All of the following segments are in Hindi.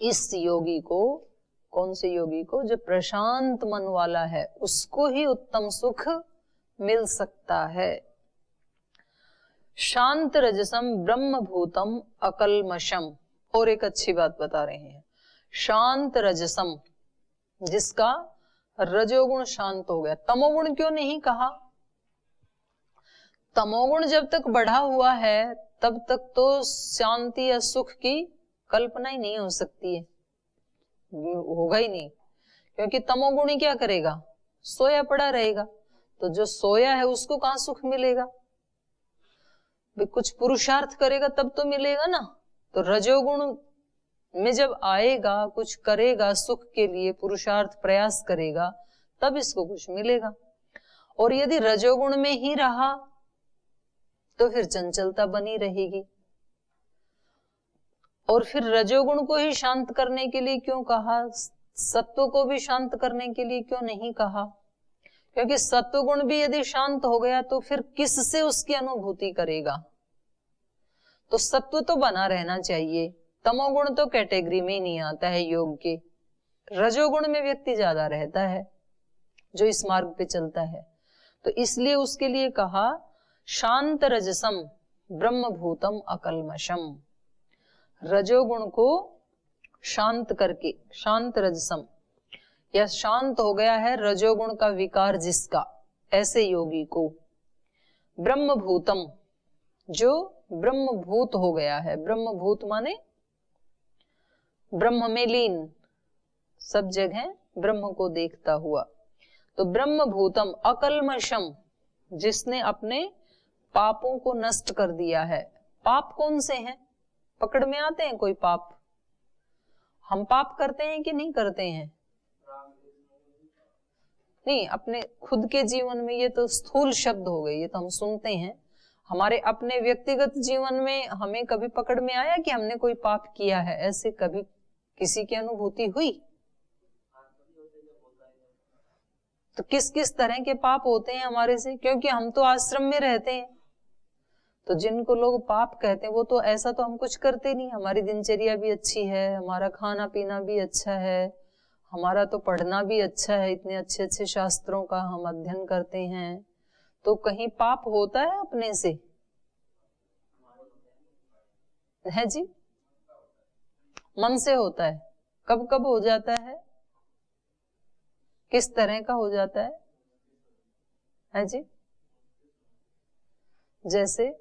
इस योगी को, कौन से योगी को? जो प्रशांत मन वाला है, उसको ही उत्तम सुख मिल सकता है। शांत रजसम ब्रह्म भूतम अकल्मषम। और एक अच्छी बात बता रहे हैं, शांत रजसम, जिसका रजोगुण शांत हो गया। तमोगुण क्यों नहीं कहा? तमोगुण जब तक बढ़ा हुआ है तब तक तो शांति या सुख की कल्पना ही नहीं हो सकती है, होगा ही नहीं। क्योंकि तमोगुणी क्या करेगा? सोया पड़ा रहेगा। तो जो सोया है उसको कहां सुख मिलेगा? कुछ पुरुषार्थ करेगा तब तो मिलेगा ना। तो रजोगुण में जब आएगा, कुछ करेगा सुख के लिए, पुरुषार्थ प्रयास करेगा, तब इसको कुछ मिलेगा। और यदि रजोगुण में ही रहा तो फिर चंचलता बनी रहेगी। और फिर रजोगुण को ही शांत करने के लिए क्यों कहा? सत्व को भी शांत करने के लिए क्यों नहीं कहा? क्योंकि सत्वगुण भी यदि शांत हो गया तो फिर किससे उसकी अनुभूति करेगा? तो सत्व तो बना रहना चाहिए। तमोगुण तो कैटेगरी में ही नहीं आता है योग के। रजोगुण में व्यक्ति ज्यादा रहता है जो इस मार्ग पे चलता है। तो इसलिए उसके लिए कहा शांत रजसम ब्रह्म भूतम अकल्मषम। रजोगुण को शांत करके, शांत रजसम, या शांत हो गया है रजोगुण का विकार जिसका, ऐसे योगी को ब्रह्म भूतम, जो ब्रह्म भूत हो गया है। ब्रह्म भूत माने ब्रह्म में लीन, सब जगह ब्रह्म को देखता हुआ। तो ब्रह्म भूतम अकल्मषम, जिसने अपने पापों को नष्ट कर दिया है। पाप कौन से हैं? पकड़ में आते हैं कोई पाप? हम पाप करते हैं कि नहीं करते हैं? नहीं, अपने खुद के जीवन में ये तो स्थूल शब्द हो गए, ये तो हम सुनते हैं। हमारे अपने व्यक्तिगत जीवन में हमें कभी पकड़ में आया कि हमने कोई पाप किया है? ऐसे कभी किसी की अनुभूति हुई? तो किस किस तरह के पाप होते हैं हमारे से? क्योंकि हम तो आश्रम में रहते हैं, तो जिनको लोग पाप कहते हैं वो तो ऐसा तो हम कुछ करते नहीं। हमारी दिनचर्या भी अच्छी है, हमारा खाना पीना भी अच्छा है, हमारा तो पढ़ना भी अच्छा है, इतने अच्छे अच्छे शास्त्रों का हम अध्ययन करते हैं। तो कहीं पाप होता है अपने से? है जी, मन से होता है। कब कब हो जाता है? किस तरह का हो जाता है जी? जैसे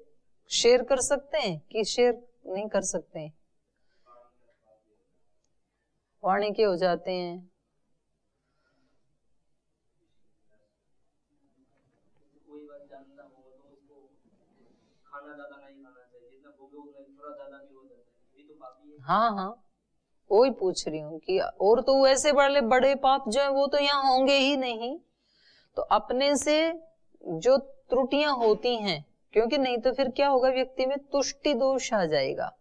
शेयर कर सकते हैं कि शेयर नहीं कर सकते हैं? वाणी के हो जाते हैं। कोई बात जानना हो तो उसको खाना ज्यादा नहीं खाना चाहिए, जितना भूखे उतना थोड़ा ज्यादा भी हो जाता है, ये तो पापी है। हाँ हाँ, वही पूछ रही हूँ कि और तो वैसे बड़े बड़े पाप जो है वो तो यहाँ होंगे ही नहीं। तो अपने से जो त्रुटियां होती हैं, क्योंकि नहीं तो फिर क्या होगा, व्यक्ति में तुष्टि दोष आ जाएगा।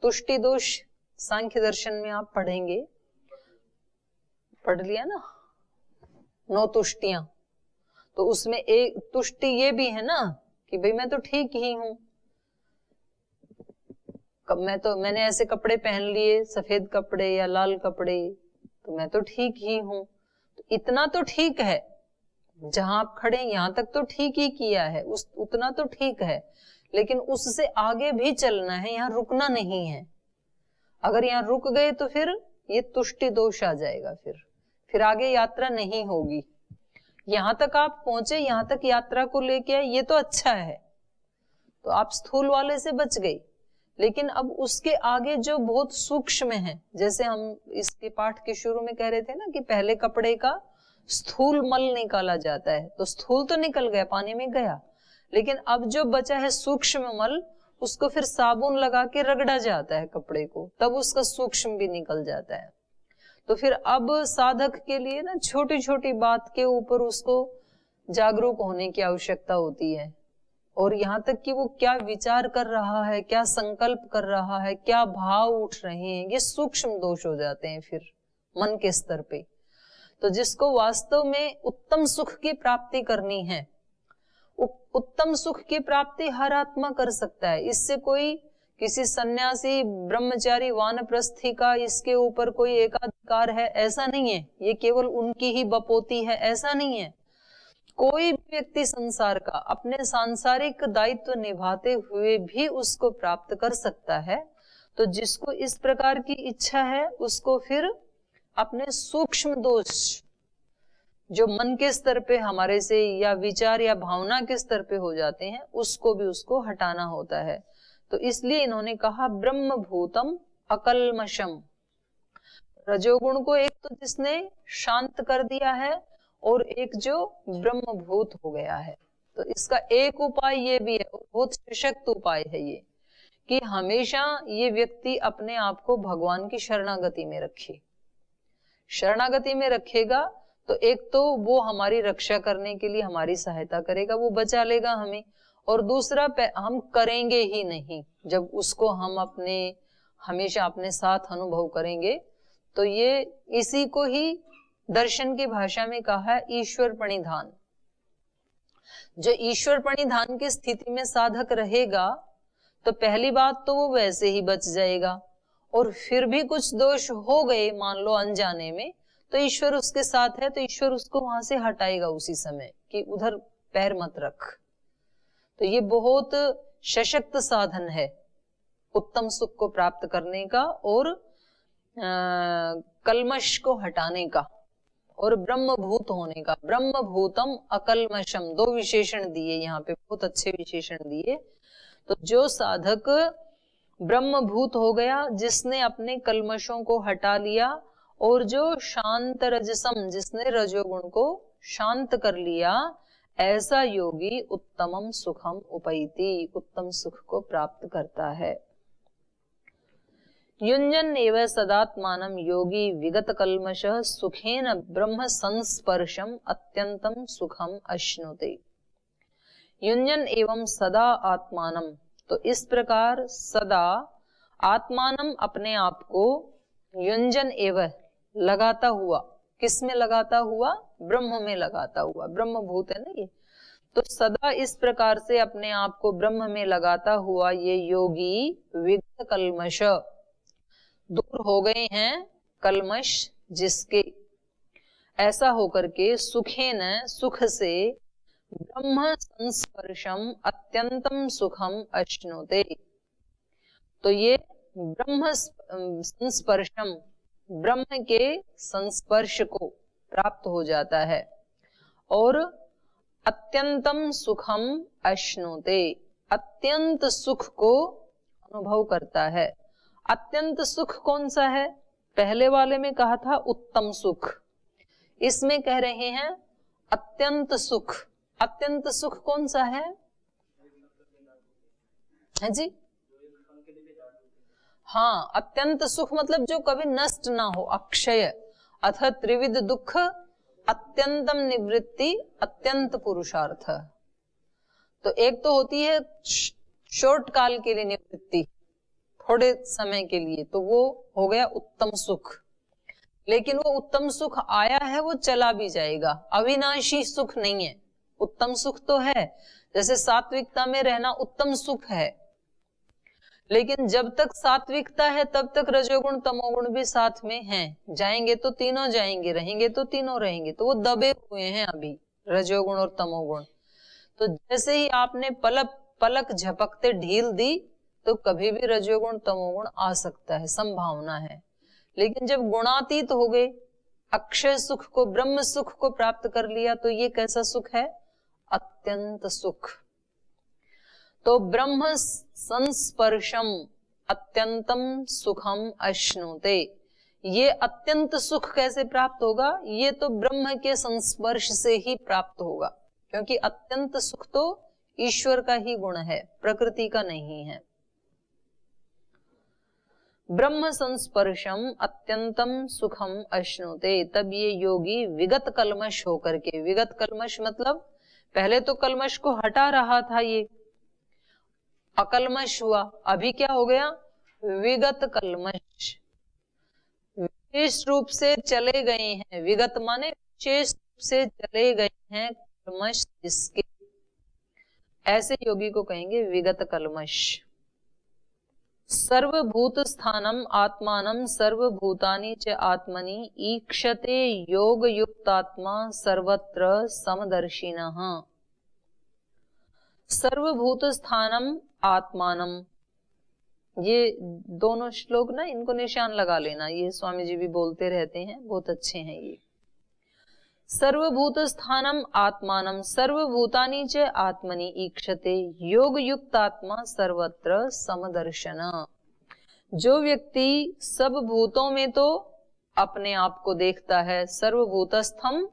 तुष्टि दोष सांख्य दर्शन में आप पढ़ेंगे, पढ़ लिया ना, 9 तुष्टियां। तो उसमें एक तुष्टि ये भी है ना कि भाई मैं तो ठीक ही हूं, मैंने ऐसे कपड़े पहन लिए, सफेद कपड़े या लाल कपड़े, तो मैं तो ठीक ही हूं। तो इतना तो ठीक है, जहां आप खड़े यहां तक तो ठीक ही किया है, उतना तो ठीक है। लेकिन उससे आगे भी चलना है, यहाँ रुकना नहीं है। अगर यहाँ रुक गए तो फिर ये तुष्टि दोष आ जाएगा, फिर आगे यात्रा नहीं होगी। यहां तक आप पहुंचे, यहां तक यात्रा को लेके आए, ये तो अच्छा है, तो आप स्थूल वाले से बच गई। लेकिन अब उसके आगे जो बहुत सूक्ष्म है, जैसे हम इसके पाठ के शुरू में कह रहे थे ना कि पहले कपड़े का स्थूल मल निकाला जाता है, तो स्थूल तो निकल गया, पानी में गया, लेकिन अब जो बचा है सूक्ष्म मल, उसको फिर साबुन लगा के रगड़ा जाता है कपड़े को, तब उसका सूक्ष्म भी निकल जाता है। तो फिर अब साधक के लिए ना छोटी छोटी बात के ऊपर उसको जागरूक होने की आवश्यकता होती है। और यहाँ तक कि वो क्या विचार कर रहा है, क्या संकल्प कर रहा है, क्या भाव उठ रहे हैं, ये सूक्ष्म दोष हो जाते हैं फिर मन के स्तर पे। तो जिसको वास्तव में उत्तम सुख की प्राप्ति करनी है, उत्तम सुख की प्राप्ति हर आत्मा कर सकता है, इससे कोई किसी सन्यासी, ब्रह्मचारी, वानप्रस्थी का इसके ऊपर कोई एकाधिकार है, ऐसा नहीं है। ये केवल उनकी ही बपोती है, ऐसा नहीं है। कोई भी व्यक्ति संसार का अपने सांसारिक दायित्व निभाते हुए भी उसको प्राप्त कर सकता है। तो जिसको इस प्रकार की इच्छा है उसको फिर अपने सूक्ष्म दोष जो मन के स्तर पे हमारे से या विचार या भावना के स्तर पे हो जाते हैं उसको भी उसको हटाना होता है। तो इसलिए इन्होंने कहा ब्रह्म भूतम अकल्मषम। रजोगुण को एक तो जिसने शांत कर दिया है और एक जो ब्रह्मभूत हो गया है। तो इसका एक उपाय ये भी है, बहुत सशक्त उपाय है ये, कि हमेशा ये व्यक्ति अपने आप को भगवान की शरणागति में रखे। शरणागति में रखेगा तो एक तो वो हमारी रक्षा करने के लिए हमारी सहायता करेगा, वो बचा लेगा हमें, और दूसरा हम करेंगे ही नहीं। जब उसको हम अपने हमेशा अपने साथ अनुभव करेंगे तो ये इसी को ही दर्शन की भाषा में कहा है ईश्वर प्रणिधान। जो ईश्वर प्रणिधान की स्थिति में साधक रहेगा तो पहली बात तो वो वैसे ही बच जाएगा, और फिर भी कुछ दोष हो गए मान लो अनजाने में, तो ईश्वर उसके साथ है, तो ईश्वर उसको वहां से हटाएगा उसी समय कि उधर पैर मत रख। तो ये बहुत सशक्त साधन है उत्तम सुख को प्राप्त करने का और कल्मश को हटाने का और ब्रह्मभूत होने का। ब्रह्मभूतम अकल्मषम, दो विशेषण दिए यहाँ पे, बहुत अच्छे विशेषण दिए। तो जो साधक ब्रह्मभूत हो गया, जिसने अपने कल्मशों को हटा लिया, और जो शांत रजसम, जिसने रजोगुण को शांत कर लिया, ऐसा योगी उत्तमम सुखम उपैति, उत्तम सुख को प्राप्त करता है। युञ्जन एव सदात्मानं योगी विगत कल्मषः सुखेन ब्रह्म संस्पर्शम अत्यंतम सुखम अश्नुते। युञ्जन एवं सदा आत्मानम, तो इस प्रकार सदा आत्मानम, अपने आप को, युञ्जन एव, लगाता हुआ, किस में लगाता हुआ? ब्रह्म में लगाता हुआ, ब्रह्मभूत है ना ये। तो सदा इस प्रकार से अपने आप को ब्रह्म में लगाता हुआ ये योगी विगत कल्मष, दूर हो गए हैं कल्मश जिसके, ऐसा होकर के सुखेन, सुख से, ब्रह्म संस्पर्शम अत्यंतम सुखम अश्नुते। तो ये ब्रह्म संस्पर्शम, ब्रह्म के संस्पर्श को प्राप्त हो जाता है और अत्यंतम सुखम अश्नुते, अत्यंत सुख को अनुभव करता है। अत्यंत सुख कौन सा है? पहले वाले में कहा था उत्तम सुख, इसमें कह रहे हैं अत्यंत सुख। अत्यंत सुख कौन सा है जी? हाँ, अत्यंत सुख मतलब जो कभी नष्ट ना हो, अक्षय। अथ त्रिविध दुख अत्यंतम निवृत्ति अत्यंत पुरुषार्थ। तो एक तो होती है शॉर्ट काल के लिए निवृत्ति, थोड़े समय के लिए, तो वो हो गया उत्तम सुख। लेकिन वो उत्तम सुख आया है, वो चला भी जाएगा, अविनाशी सुख नहीं है। उत्तम सुख तो है, जैसे सात्विकता में रहना उत्तम सुख है, लेकिन जब तक सात्विकता है तब तक रजोगुण तमोगुण भी साथ में हैं। जाएंगे तो तीनों जाएंगे, रहेंगे तो तीनों रहेंगे, तो वो दबे हुए हैं अभी रजोगुण और तमोगुण। तो जैसे ही आपने पलक झपकते ढील दी तो कभी भी रजोगुण तमोगुण आ सकता है, संभावना है। लेकिन जब गुणातीत हो गए, अक्षय सुख को, ब्रह्म सुख को प्राप्त कर लिया, तो ये कैसा सुख है? अत्यंत सुख। तो ब्रह्म संस्पर्शम अत्यंतम सुखम अश्नुते, ये अत्यंत सुख कैसे प्राप्त होगा? ये तो ब्रह्म के संस्पर्श से ही प्राप्त होगा, क्योंकि अत्यंत सुख तो ईश्वर का ही गुण है, प्रकृति का नहीं है। ब्रह्म संस्पर्शम अत्यंतम सुखम अश्नुते, तब ये योगी विगत कल्मश होकर के, विगत कल्मश मतलब पहले तो कल्मश को हटा रहा था, ये अकल्मश हुआ, अभी क्या हो गया? विगत कल्मश, विशेष रूप से चले गए हैं। विगत माने विशेष रूप से चले गए हैं कल्मश जिसके, ऐसे योगी को कहेंगे विगत कल्मश। सर्वभूत स्थानम आत्मानं सर्वभूतानि च आत्मनि ईक्षते योग युक्तात्मा सर्वत्र समदर्शिनः। सर्वभूत स्थानम आत्मानम, ये दोनों श्लोक ना, इनको निशान लगा लेना, ये स्वामी जी भी बोलते रहते हैं, बहुत अच्छे हैं ये। सर्वभूत स्थानम आत्मानम सर्वभूतानि च आत्मनि ईक्षते योग युक्तात्मा सर्वत्र समदर्शन। जो व्यक्ति सब भूतों में तो अपने आप को देखता है, सर्वभूतस्थम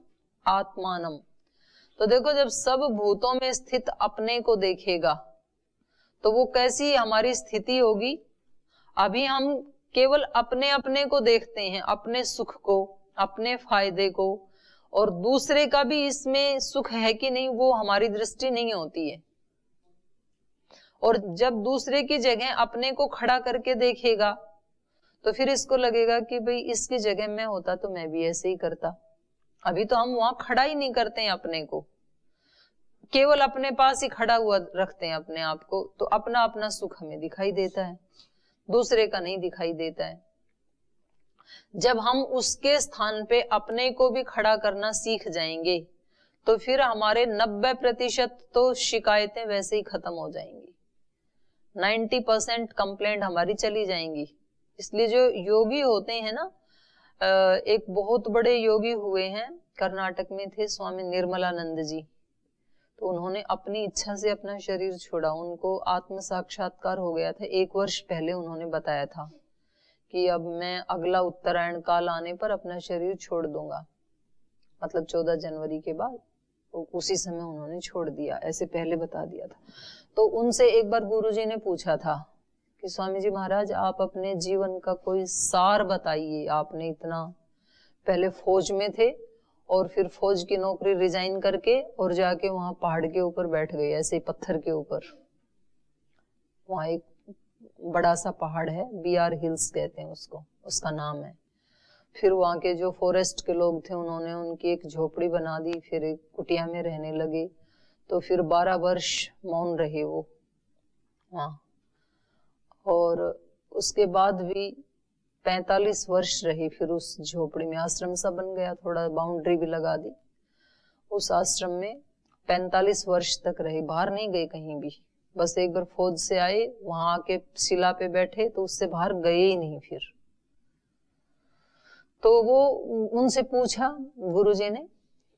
आत्मानम, तो देखो जब सब भूतों में स्थित अपने को देखेगा तो वो कैसी हमारी स्थिति होगी। अभी हम केवल अपने अपने को देखते हैं, अपने सुख को, अपने फायदे को, और दूसरे का भी इसमें सुख है कि नहीं वो हमारी दृष्टि नहीं होती है। और जब दूसरे की जगह अपने को खड़ा करके देखेगा तो फिर इसको लगेगा कि भाई इसकी जगह मैं होता तो मैं भी ऐसे ही करता। अभी तो हम वहां खड़ा ही नहीं करते हैं अपने को, केवल अपने पास ही खड़ा हुआ रखते हैं अपने आप को, तो अपना अपना सुख हमें दिखाई देता है, दूसरे का नहीं दिखाई देता है। जब हम उसके स्थान पे अपने को भी खड़ा करना सीख जाएंगे तो फिर हमारे 90% तो शिकायतें वैसे ही खत्म हो जाएंगी, 90% कंप्लेंट हमारी चली जाएंगी। इसलिए जो योगी होते हैं ना, एक बहुत बड़े योगी हुए हैं, कर्नाटक में थे स्वामी निर्मलानंद जी, तो उन्होंने अपनी इच्छा से अपना शरीर छोड़ा, उनको आत्म साक्षात्कार हो गया था। 1 वर्ष पहले उन्होंने बताया था कि अब मैं अगला उत्तरायण काल आने पर अपना शरीर छोड़ दूंगा, मतलब 14 जनवरी के बाद, तो उसी समय उन्होंने छोड़ दिया, ऐसे पहले बता दिया था। तो उनसे एक बार गुरुजी ने पूछा था कि स्वामी जी महाराज आप अपने जीवन का कोई सार बताइए, आपने इतना पहले फौज में थे और फिर फौज की नौकरी रिजाइन करके और जाके वहां पहाड़ के ऊपर बैठ गए, ऐसे पत्थर के ऊपर, वहां एक बड़ा सा पहाड़ है, BR हिल्स कहते हैं उसको, उसका नाम है। फिर वहां के जो फॉरेस्ट के लोग थे उन्होंने उनकी एक झोपड़ी बना दी, फिर एक कुटिया में रहने लगे, तो फिर 12 वर्ष मौन रहे वो वहां, और उसके बाद भी 45 वर्ष रहे फिर उस झोपड़ी में। आश्रम सा बन गया, थोड़ा बाउंड्री भी लगा दी, उस आश्रम में 45 वर्ष तक रहे, बाहर नहीं गए कहीं भी, बस एक बार फौज से आए, वहां आके शिला पे बैठे तो उससे बाहर गए ही नहीं फिर। तो वो उनसे पूछा गुरुजी ने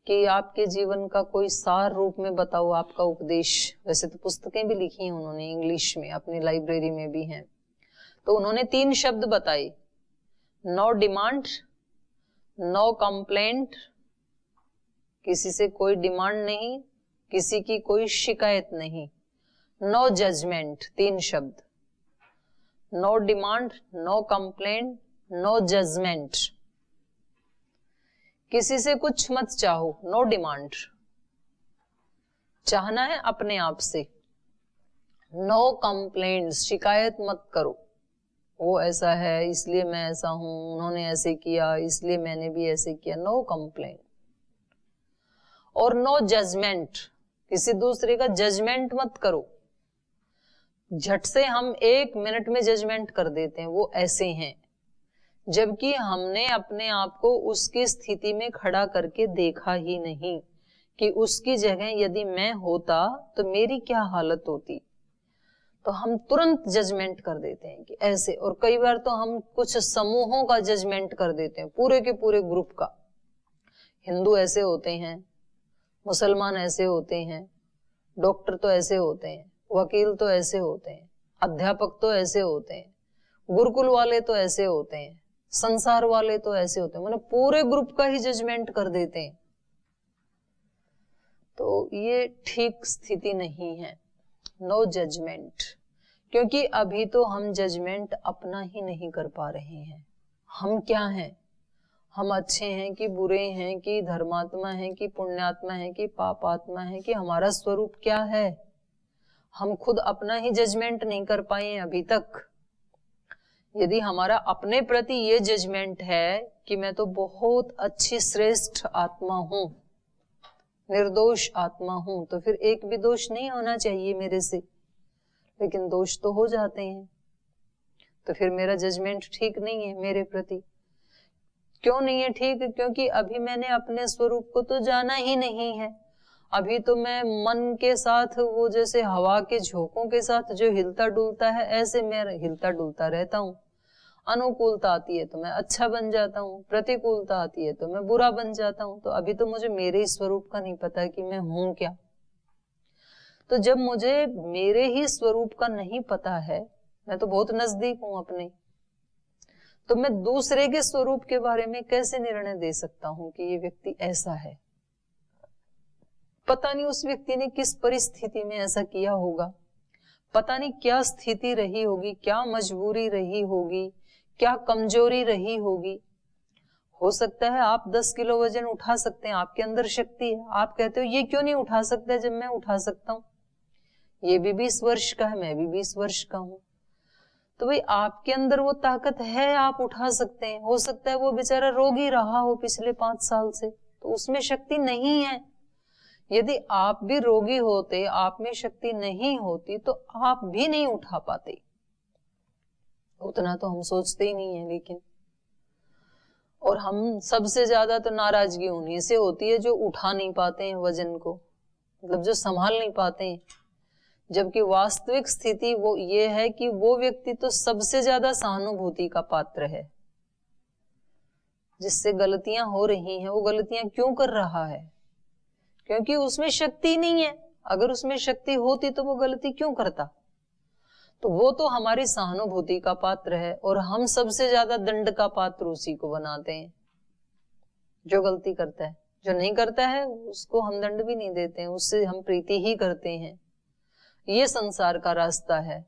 कि आपके जीवन का कोई सार रूप में बताओ आपका उपदेश। वैसे तो पुस्तकें भी लिखी हैं उन्होंने इंग्लिश में, अपनी लाइब्रेरी में भी हैं। तो उन्होंने 3 शब्द बताए, नो डिमांड, नो कंप्लेंट, किसी से कोई डिमांड नहीं, किसी की कोई शिकायत नहीं, नो जजमेंट, 3 शब्द, no demand, no complaint, no judgement. किसी से कुछ मत चाहो, नो डिमांड, चाहना है अपने आप से, नो कंप्लेंट, शिकायत मत करो, वो ऐसा है इसलिए मैं ऐसा हूं, उन्होंने ऐसे किया इसलिए मैंने भी ऐसे किया, नो कंप्लेंट। और नो जजमेंट, किसी दूसरे का जजमेंट मत करो। झट से हम 1 मिनट में जजमेंट कर देते हैं, वो ऐसे हैं, जबकि हमने अपने आप को उसकी स्थिति में खड़ा करके देखा ही नहीं कि उसकी जगह यदि मैं होता तो मेरी क्या हालत होती। तो हम तुरंत जजमेंट कर देते हैं कि ऐसे, और कई बार तो हम कुछ समूहों का जजमेंट कर देते हैं, पूरे के पूरे ग्रुप का। हिंदू ऐसे होते हैं, मुसलमान ऐसे होते हैं, डॉक्टर तो ऐसे होते हैं, वकील तो ऐसे होते हैं, अध्यापक तो ऐसे होते हैं, गुरुकुल वाले तो ऐसे होते हैं, संसार वाले तो ऐसे होते हैं, मतलब पूरे ग्रुप का ही जजमेंट कर देते हैं। तो ये ठीक स्थिति नहीं है, नो जजमेंट, क्योंकि अभी तो हम जजमेंट अपना ही नहीं कर पा रहे हैं। हम क्या हैं, हम अच्छे हैं कि बुरे हैं, कि धर्मात्मा हैं कि पुण्यात्मा हैं कि पापात्मा हैं, कि हमारा स्वरूप क्या है, हम खुद अपना ही जजमेंट नहीं कर पाए हैं अभी तक। यदि हमारा अपने प्रति ये जजमेंट है कि मैं तो बहुत अच्छी श्रेष्ठ आत्मा हूं, निर्दोष आत्मा हूं, तो फिर एक भी दोष नहीं होना चाहिए मेरे से, लेकिन दोष तो हो जाते हैं। तो फिर मेरा जजमेंट ठीक नहीं है मेरे प्रति। क्यों नहीं है ठीक? क्योंकि अभी मैंने अपने स्वरूप को तो जाना ही नहीं है। अभी तो मैं मन के साथ, वो जैसे हवा के झोंकों के साथ जो हिलता डुलता है, ऐसे मैं हिलता डुलता रहता हूँ। अनुकूलता आती है तो मैं अच्छा बन जाता हूँ, प्रतिकूलता आती है तो मैं बुरा बन जाता हूँ। तो अभी तो मुझे मेरे ही स्वरूप का नहीं पता कि मैं हूं क्या। तो जब मुझे मेरे ही स्वरूप का नहीं पता है, मैं तो बहुत नजदीक हूं अपने, तो मैं दूसरे के स्वरूप के बारे में कैसे निर्णय दे सकता हूं कि ये व्यक्ति ऐसा है? पता नहीं उस व्यक्ति ने किस परिस्थिति में ऐसा किया होगा, पता नहीं क्या स्थिति रही होगी, क्या मजबूरी रही होगी, क्या कमजोरी रही होगी। हो सकता है आप 10 किलो वजन उठा सकते हैं, आपके अंदर शक्ति है, आप कहते हो ये क्यों नहीं उठा सकता जब मैं उठा सकता हूं, ये भी 20 वर्ष का है, मैं भी 20 वर्ष का हूं। तो भाई आपके अंदर वो ताकत है, आप उठा सकते हैं। हो सकता है वो बेचारा रोगी रहा हो पिछले 5 साल से, तो उसमें शक्ति नहीं है। यदि आप भी रोगी होते, आप में शक्ति नहीं होती, तो आप भी नहीं उठा पाते। उतना तो हम सोचते ही नहीं है। लेकिन और हम सबसे ज्यादा तो नाराजगी उन्हीं से होती है जो उठा नहीं पाते हैं वजन को, मतलब जो संभाल नहीं पाते हैं। जबकि वास्तविक स्थिति वो ये है कि वो व्यक्ति तो सबसे ज्यादा सहानुभूति का पात्र है। जिससे गलतियां हो रही हैं, वो गलतियां क्यों कर रहा है? क्योंकि उसमें शक्ति नहीं है। अगर उसमें शक्ति होती तो वो गलती क्यों करता? तो वो तो हमारी सहानुभूति का पात्र है, और हम सबसे ज्यादा दंड का पात्र उसी को बनाते हैं जो गलती करता है। जो नहीं करता है उसको हम दंड भी नहीं देते हैं, उससे हम प्रीति ही करते हैं। ये संसार का रास्ता है।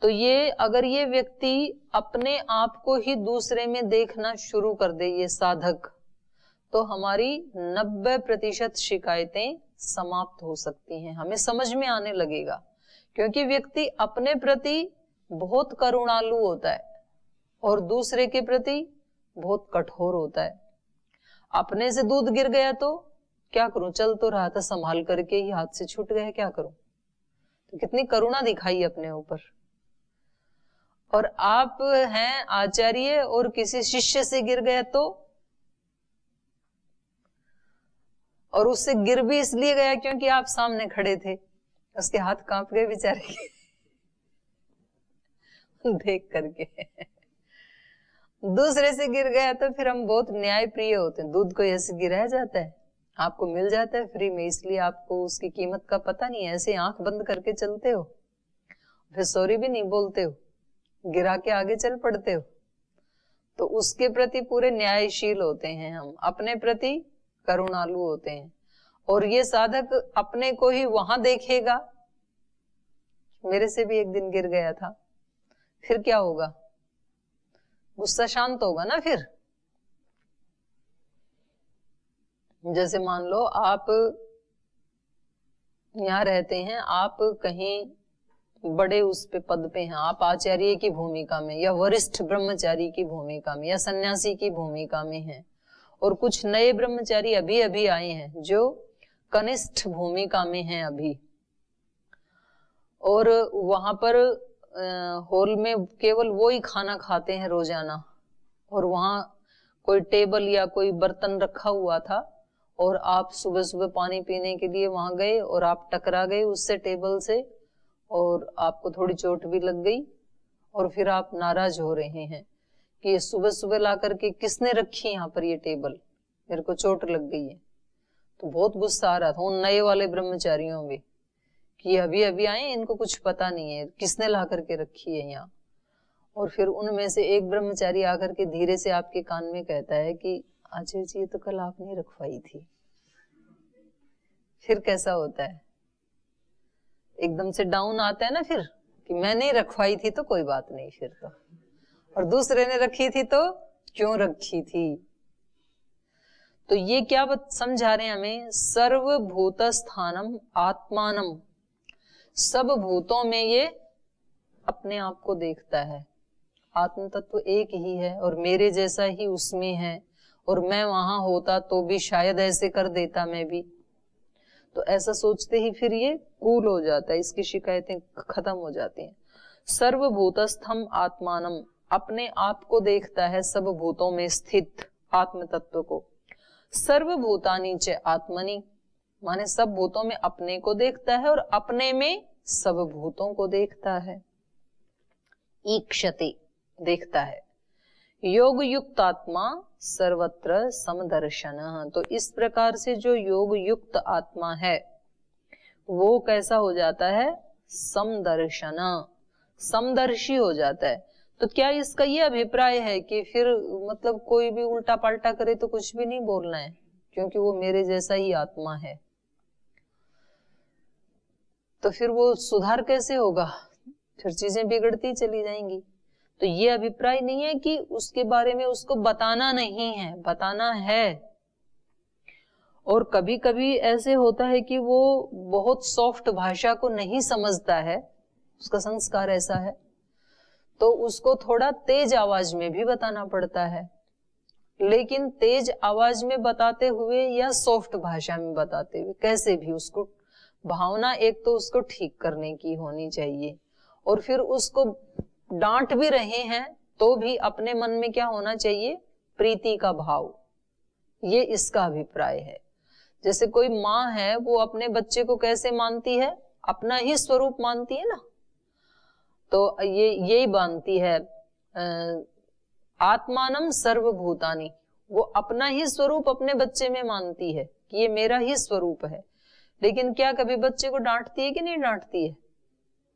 तो ये अगर ये व्यक्ति अपने आप को ही दूसरे में देखना शुरू कर दे, ये साधक, तो हमारी 90% शिकायतें समाप्त हो सकती हैं। हमें समझ में आने लगेगा, क्योंकि व्यक्ति अपने प्रति बहुत करुणालु होता है और दूसरे के प्रति बहुत कठोर होता है। अपने से दूध गिर गया तो क्या करूं, चल तो रहा था, संभाल करके ही हाथ से छूट गया, क्या करूं। तो कितनी करुणा दिखाई अपने ऊपर। और आप हैं आचार्य और किसी शिष्य से गिर गया तो, और उससे गिर भी इसलिए गया क्योंकि आप सामने खड़े थे, उसके हाथ कांप गए बेचारे के देख करके। दूसरे से गिर गया तो फिर हम बहुत न्याय प्रिय होते हैं। दूध को ऐसे गिराया जाता है, आपको मिल जाता है फ्री में, इसलिए आपको उसकी कीमत का पता नहीं है। ऐसे आंख बंद करके चलते हो, फिर सॉरी भी नहीं बोलते हो, गिरा के आगे चल पड़ते हो। तो उसके प्रति पूरे न्यायशील होते हैं हम, अपने प्रति करुणालु होते हैं। और ये साधक अपने को ही वहां देखेगा, मेरे से भी एक दिन गिर गया था, फिर क्या होगा? गुस्सा शांत होगा ना फिर। जैसे मान लो आप यहाँ रहते हैं, आप कहीं बड़े उस पे पद पे हैं, आप आचार्य की भूमिका में या वरिष्ठ ब्रह्मचारी की भूमिका में या सन्यासी की भूमिका में हैं, और कुछ नए ब्रह्मचारी अभी अभी आए हैं जो कनिष्ठ भूमिका में हैं अभी, और वहां पर हॉल में केवल वो ही खाना खाते हैं रोजाना, और वहां कोई टेबल या कोई बर्तन रखा हुआ था, और आप सुबह सुबह पानी पीने के लिए वहां गए और आप टकरा गए उससे, टेबल से, और आपको थोड़ी चोट भी लग गई, और फिर आप नाराज हो रहे हैं कि ये सुबह सुबह ला करके किसने रखी यहाँ पर ये टेबल, मेरे को चोट लग गई है। तो बहुत गुस्सा आ रहा था उन नए वाले ब्रह्मचारियों में कि अभी अभी आए, इनको कुछ पता नहीं है किसने ला करके रखी है यहाँ। और फिर उनमें से एक ब्रह्मचारी आकर के धीरे से आपके कान में कहता है कि आचार्य जी ये तो कल आपने रखवाई थी। फिर कैसा होता है? एकदम से डाउन आता है ना फिर, कि मैं नहीं रखवाई थी तो कोई बात नहीं फिर तो, और दूसरे ने रखी थी तो क्यों रखी थी। तो ये क्या समझा रहे हैं हमें? सर्वभूत स्थानम आत्मानम, सब भूतों में ये अपने आप को देखता है। आत्म तत्व एक ही है और मेरे जैसा ही उसमें है, और मैं वहां होता तो भी शायद ऐसे कर देता मैं भी। तो ऐसा सोचते ही फिर ये कूल हो जाता है, इसकी शिकायतें खत्म हो जाती हैं। सर्वभूतस्थम आत्मानम, अपने आप को देखता है सब भूतों में स्थित आत्म तत्व को। सर्वभूतानि च आत्मनि, माने सब भूतों में अपने को देखता है और अपने में सब भूतों को देखता है। ईक्षते, देखता है। योग युक्त आत्मा सर्वत्र समदर्शन, तो इस प्रकार से जो योग युक्त आत्मा है वो कैसा हो जाता है? समदर्शन, समदर्शी हो जाता है। तो क्या इसका ये अभिप्राय है कि फिर मतलब कोई भी उल्टा पलटा करे तो कुछ भी नहीं बोलना है, क्योंकि वो मेरे जैसा ही आत्मा है? तो फिर वो सुधार कैसे होगा? फिर चीजें बिगड़ती चली जाएंगी। तो ये अभिप्राय नहीं है कि उसके बारे में उसको बताना नहीं है, बताना है। और कभी कभी ऐसे होता है कि वो बहुत सॉफ्ट भाषा को नहीं समझता है, उसका संस्कार ऐसा है, तो उसको थोड़ा तेज आवाज में भी बताना पड़ता है। लेकिन तेज आवाज में बताते हुए या सॉफ्ट भाषा में बताते हुए, कैसे भी उसको भावना एक तो उसको ठीक करने की होनी चाहिए, और फिर उसको डांट भी रहे हैं तो भी अपने मन में क्या होना चाहिए? प्रीति का भाव। ये इसका अभिप्राय है। जैसे कोई माँ है, वो अपने बच्चे को कैसे मानती है? अपना ही स्वरूप मानती है ना। तो ये यही मानती है, आत्मानम सर्वभूतानि, वो अपना ही स्वरूप अपने बच्चे में मानती है कि ये मेरा ही स्वरूप है। लेकिन क्या कभी बच्चे को डांटती है कि नहीं डांटती है?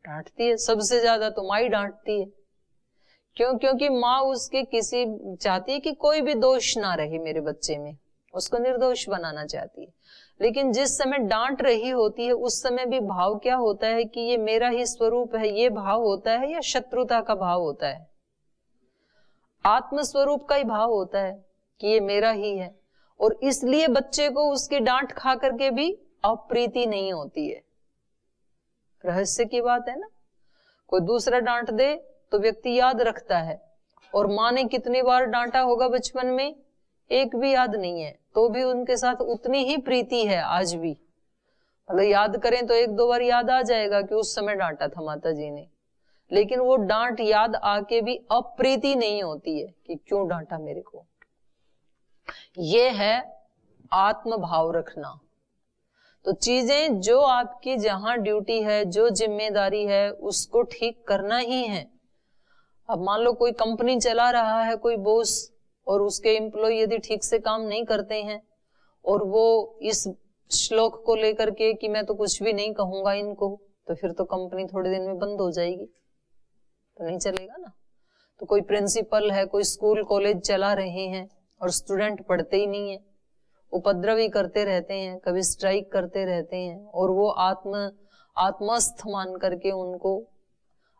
डांटती है। सबसे ज्यादा तो माँ ही डांटती है। क्यों? क्योंकि माँ उसके किसी चाहती है कि कोई भी दोष ना रहे मेरे बच्चे में, उसको निर्दोष बनाना चाहती है। लेकिन जिस समय डांट रही होती है उस समय भी भाव क्या होता है कि ये मेरा ही स्वरूप है, ये भाव होता है या शत्रुता का भाव होता है? आत्म स्वरूप का ही भाव होता है कि ये मेरा ही है। और इसलिए बच्चे को उसकी डांट खा करके भी अप्रीति नहीं होती है। रहस्य की बात है ना। कोई दूसरा डांट दे तो व्यक्ति याद रखता है, और माँ ने कितनी बार डांटा होगा बचपन में, एक भी याद नहीं है, तो भी उनके साथ उतनी ही प्रीति है आज भी। मतलब याद करें तो एक दो बार याद आ जाएगा कि उस समय डांटा था माता जी ने, लेकिन वो डांट याद आके भी अप्रीति नहीं होती है कि क्यों डांटा मेरे को। ये है आत्म भाव रखना। तो चीजें जो आपकी जहां ड्यूटी है, जो जिम्मेदारी है, उसको ठीक करना ही है। अब मान लो कोई कंपनी चला रहा है कोई बॉस, और उसके एम्प्लॉय यदि ठीक से काम नहीं करते हैं, और वो इस श्लोक को लेकर के कि मैं तो कुछ भी नहीं कहूंगा इनको, तो फिर तो कंपनी थोड़े दिन में बंद हो जाएगी, तो नहीं चलेगा ना। तो कोई प्रिंसिपल है, कोई स्कूल कॉलेज चला रहे हैं और स्टूडेंट पढ़ते ही नहीं है, उपद्रव ही करते रहते हैं, कभी स्ट्राइक करते रहते हैं, और वो आत्मस्थ मान करके, उनको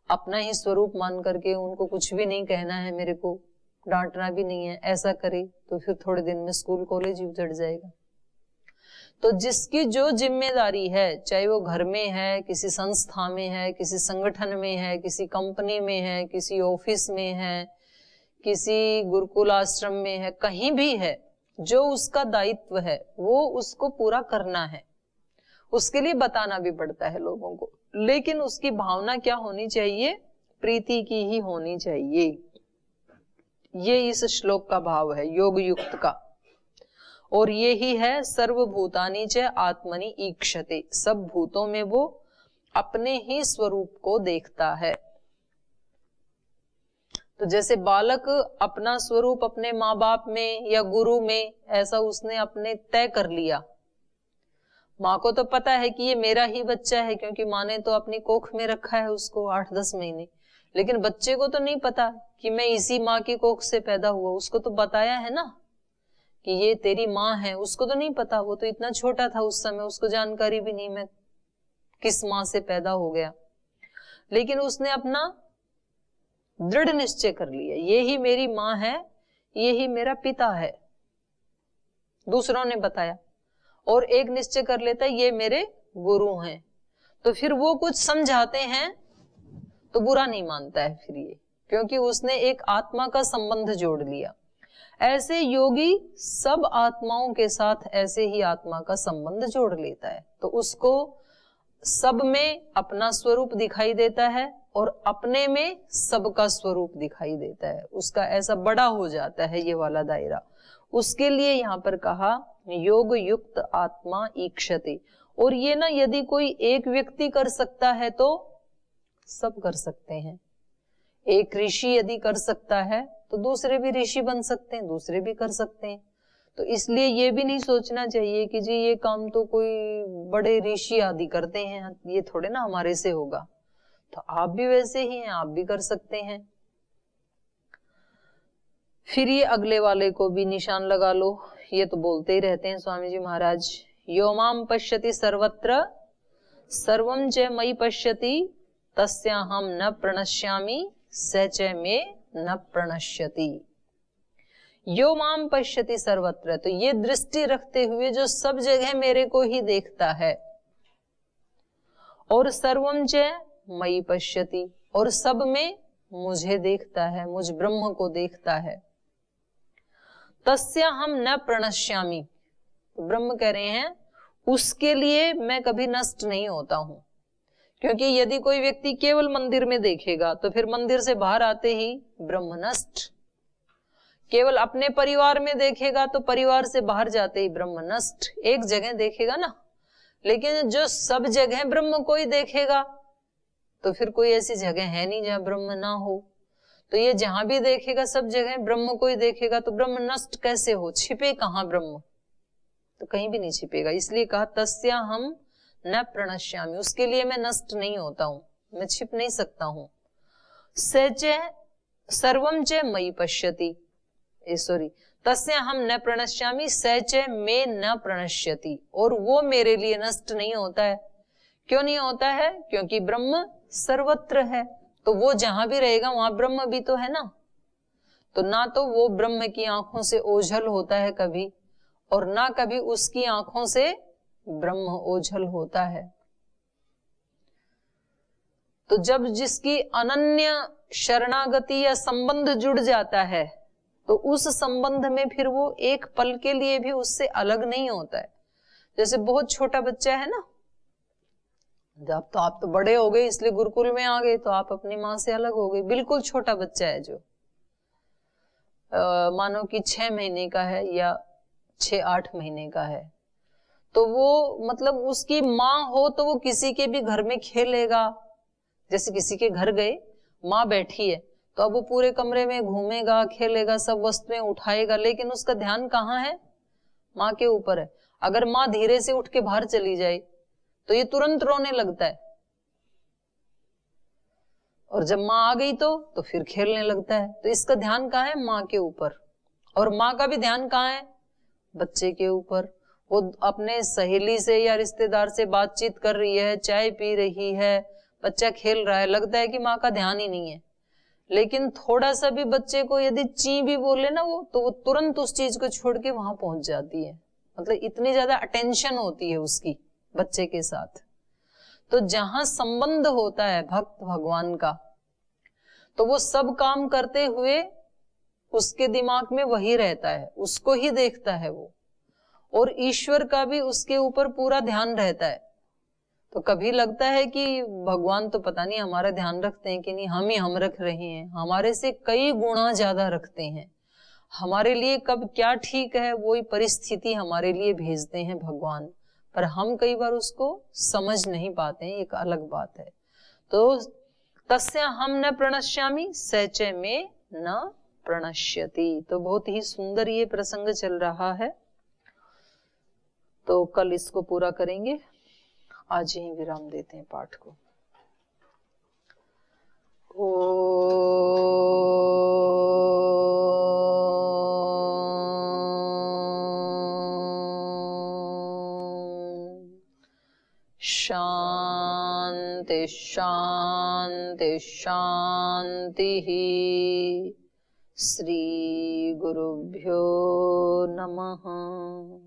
अपना ही स्वरूप मान करके उनको कुछ भी नहीं कहना है, मेरे को डांटना भी नहीं है, ऐसा करे, तो फिर थोड़े दिन में स्कूल कॉलेज ही उजड़ जाएगा। तो जिसकी जो जिम्मेदारी है, चाहे वो घर में है, किसी संस्था में है, किसी संगठन में है, किसी कंपनी में है, किसी ऑफिस में है, किसी गुरुकुल आश्रम में है, कहीं भी है, जो उसका दायित्व है वो उसको पूरा करना है। उसके लिए बताना भी पड़ता है लोगों को, लेकिन उसकी भावना क्या होनी चाहिए? प्रीति की ही होनी चाहिए। ये इस श्लोक का भाव है योग युक्त का। और ये ही है सर्वभूतानि च आत्मनि ईक्षते, सब भूतों में वो अपने ही स्वरूप को देखता है। तो जैसे बालक अपना स्वरूप अपने माँ बाप में या गुरु में, ऐसा उसने अपने तय कर लिया। माँ को तो पता है कि ये मेरा ही बच्चा है, क्योंकि माँ ने तो अपनी कोख में रखा है उसको 8-10 महीने। लेकिन बच्चे को तो नहीं पता कि मैं इसी माँ की कोख से पैदा हुआ। उसको तो बताया है ना कि ये तेरी माँ है, उसको तो नहीं पता। वो तो इतना छोटा था उस समय, उसको जानकारी भी नहीं मैं किस माँ से पैदा हो गया। लेकिन उसने अपना दृढ़ निश्चय कर लिया, ये ही मेरी माँ है, ये ही मेरा पिता है। दूसरों ने बताया, और एक निश्चय कर लेता है ये मेरे गुरु हैं। तो फिर वो कुछ समझाते हैं तो बुरा नहीं मानता है फिर ये, क्योंकि उसने एक आत्मा का संबंध जोड़ लिया। ऐसे योगी सब आत्माओं के साथ ऐसे ही आत्मा का संबंध जोड़ लेता है, तो उसको सब में अपना स्वरूप दिखाई देता है और अपने में सबका स्वरूप दिखाई देता है, उसका ऐसा बड़ा हो जाता है ये वाला दायरा। उसके लिए यहाँ पर कहा योग युक्त आत्मा ईक्षते। और ये ना यदि कोई एक व्यक्ति कर सकता है तो सब कर सकते हैं। एक ऋषि यदि कर सकता है तो दूसरे भी ऋषि बन सकते हैं, दूसरे भी कर सकते हैं। तो इसलिए ये भी नहीं सोचना चाहिए कि जी ये काम तो कोई बड़े ऋषि आदि करते हैं, ये थोड़े ना हमारे से होगा। तो आप भी वैसे ही हैं, आप भी कर सकते हैं। फिर ये अगले वाले को भी निशान लगा लो, ये तो बोलते ही रहते हैं स्वामी जी महाराज। यो माम पश्यति सर्वत्र सर्वं च मयि पश्यति तस्याहं न प्रणश्यामि स च मे न प्रणश्यति। यो माम पश्यति सर्वत्र, तो ये दृष्टि रखते हुए जो सब जगह मेरे को ही देखता है, और सर्वं च मयि पश्यति, और सब में मुझे देखता है, मुझ ब्रह्म को देखता है। तस्याहं न प्रणश्यामि, तो ब्रह्म कह रहे हैं उसके लिए मैं कभी नष्ट नहीं होता हूं। क्योंकि यदि कोई व्यक्ति केवल मंदिर में देखेगा तो फिर मंदिर से बाहर आते ही ब्रह्म नष्ट, केवल अपने परिवार में देखेगा तो परिवार से बाहर जाते ही ब्रह्म नष्ट। एक जगह देखेगा ना, लेकिन जो सब जगह ब्रह्म को ही देखेगा तो फिर कोई ऐसी जगह है नहीं जहां ब्रह्म ना हो। तो ये जहां भी देखेगा सब जगह ब्रह्म को ही देखेगा, तो ब्रह्म नष्ट कैसे हो, छिपे कहां ब्रह्म, तो कहीं भी नहीं छिपेगा। इसलिए कहा तस्या हम न प्रणश्यामि, उसके लिए मैं नष्ट नहीं होता हूं, मैं छिप नहीं सकता हूं। सचे सर्वम च मयि पश्यति, सॉरी तस्या हम न प्रणश्यामि सचे में न प्रणश्यति, और वो मेरे लिए नष्ट नहीं होता है। क्यों नहीं होता है? क्योंकि ब्रह्म सर्वत्र है, तो वो जहां भी रहेगा वहां ब्रह्म भी तो है ना। तो ना तो वो ब्रह्म की आंखों से ओझल होता है कभी, और ना कभी उसकी आंखों से ब्रह्म ओझल होता है। तो जब जिसकी अनन्य शरणागति या संबंध जुड़ जाता है तो उस संबंध में फिर वो एक पल के लिए भी उससे अलग नहीं होता है। जैसे बहुत छोटा बच्चा है ना, जब तो आप तो बड़े हो गए इसलिए गुरुकुल में आ गए, तो आप अपनी माँ से अलग हो गए। बिल्कुल छोटा बच्चा है जो मानो कि 6 महीने का है या 6-8 महीने का है, तो वो मतलब उसकी माँ हो तो वो किसी के भी घर में खेलेगा। जैसे किसी के घर गए, माँ बैठी है तो अब वो पूरे कमरे में घूमेगा, खेलेगा, सब वस्तुएं उठाएगा, लेकिन उसका ध्यान कहाँ है? माँ के ऊपर है। अगर माँ धीरे से उठ के बाहर चली जाए तो ये तुरंत रोने लगता है, और जब माँ आ गई तो फिर खेलने लगता है। तो इसका ध्यान कहाँ है? माँ के ऊपर। और माँ का भी ध्यान कहाँ है? बच्चे के ऊपर। वो अपने सहेली से या रिश्तेदार से बातचीत कर रही है, चाय पी रही है, बच्चा खेल रहा है, लगता है कि माँ का ध्यान ही नहीं है। लेकिन थोड़ा सा भी बच्चे को यदि ची भी बोले ना वो, तो वो तुरंत उस चीज को छोड़ के वहां पहुंच जाती है। मतलब इतनी ज्यादा अटेंशन होती है उसकी बच्चे के साथ। तो जहां संबंध होता है भक्त भगवान का, तो वो सब काम करते हुए उसके दिमाग में वही रहता है, उसको ही देखता है वो, और ईश्वर का भी उसके ऊपर पूरा ध्यान रहता है। तो कभी लगता है कि भगवान तो पता नहीं हमारा ध्यान रखते हैं कि नहीं, हम ही हम रख रहे हैं, हमारे से कई गुना ज्यादा रखते हैं। हमारे लिए कब क्या ठीक है वही परिस्थिति हमारे लिए भेजते हैं भगवान, पर हम कई बार उसको समझ नहीं पाते हैं, एक अलग बात है। तो तस्या हम न प्रणश्यामि सचे में न प्रणश्यति। तो बहुत ही सुंदर ये प्रसंग चल रहा है, तो कल इसको पूरा करेंगे। आज ही विराम देते हैं पाठ को। शांति शांति शांति। श्री गुरुभ्यो नमः।